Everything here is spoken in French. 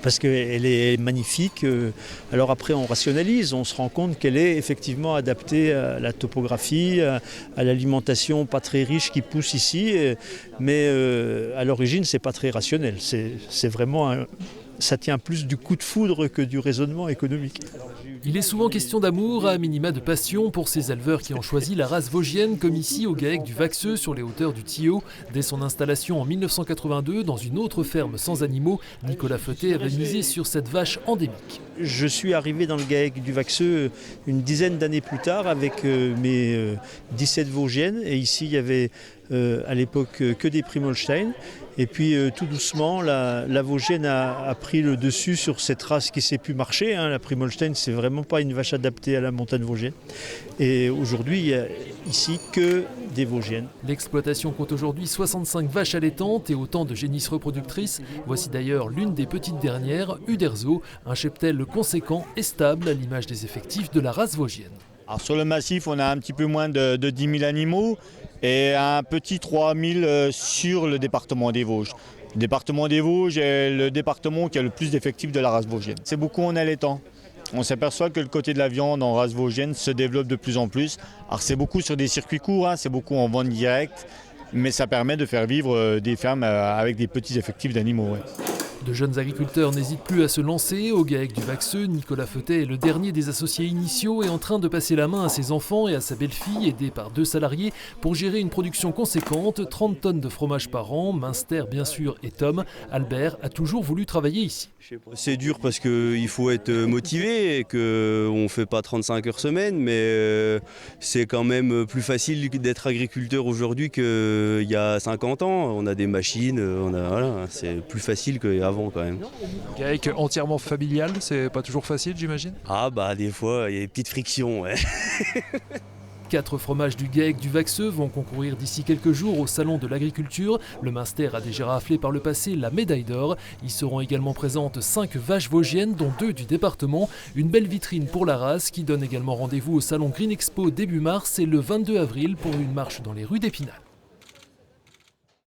parce qu'elle est magnifique. Alors après on rationalise, on se rend compte qu'elle est effectivement adaptée à la topographie, à l'alimentation pas très riche qui pousse ici, mais à l'origine c'est pas très rationnel, c'est vraiment ça tient plus du coup de foudre que du raisonnement économique. Il est souvent question d'amour, à minima de passion, pour ces éleveurs qui ont choisi la race vosgienne, comme ici au GAEC du Vaxeux, sur les hauteurs du Thillot. Dès son installation en 1982, dans une autre ferme sans animaux, Nicolas Feutet avait misé sur cette vache endémique. Je suis arrivé dans le GAEC du Vaxeux une dizaine d'années plus tard avec mes 17 Vosgiennes. Et ici, il y avait à l'époque que des Primolstein. Et puis tout doucement, la Vosgienne a pris le dessus sur cette race qui ne sait plus marcher. La Primolstein, c'est vraiment pas une vache adaptée à la montagne vosgienne. Et aujourd'hui, il n'y a ici que des Vosgiennes. L'exploitation compte aujourd'hui 65 vaches allaitantes et autant de génisses reproductrices. Voici d'ailleurs l'une des petites dernières, Uderzo, un cheptel conséquent et stable à l'image des effectifs de la race vosgienne. Alors sur le massif, on a un petit peu moins de 10 000 animaux et un petit 3 000 sur le département des Vosges. Le département des Vosges est le département qui a le plus d'effectifs de la race vosgienne. C'est beaucoup en allaitant. On s'aperçoit que le côté de la viande en race vosgienne se développe de plus en plus. Alors c'est beaucoup sur des circuits courts, c'est beaucoup en vente directe, mais ça permet de faire vivre des fermes avec des petits effectifs d'animaux. Ouais. De jeunes agriculteurs n'hésitent plus à se lancer. Au GAEC du Vaxeux, Nicolas Feutet est le dernier des associés initiaux et en train de passer la main à ses enfants et à sa belle-fille, aidée par 2 salariés, pour gérer une production conséquente, 30 tonnes de fromage par an. Münster, bien sûr, et Tom. Albert a toujours voulu travailler ici. C'est dur parce qu'il faut être motivé et qu'on ne fait pas 35 heures semaine, mais c'est quand même plus facile d'être agriculteur aujourd'hui qu'il y a 50 ans. On a des machines, voilà, c'est plus facile qu'avant quand même. GAEC entièrement familial, c'est pas toujours facile j'imagine ? Ah bah des fois il y a des petites frictions, ouais. 4 fromages du GAEC du Vaxeux vont concourir d'ici quelques jours au Salon de l'Agriculture. Le Münster a déjà raflé par le passé la médaille d'or. Y seront également présentes 5 vaches vosgiennes, dont 2 du département. Une belle vitrine pour la race qui donne également rendez-vous au Salon Green Expo début mars et le 22 avril pour une marche dans les rues d'Épinal.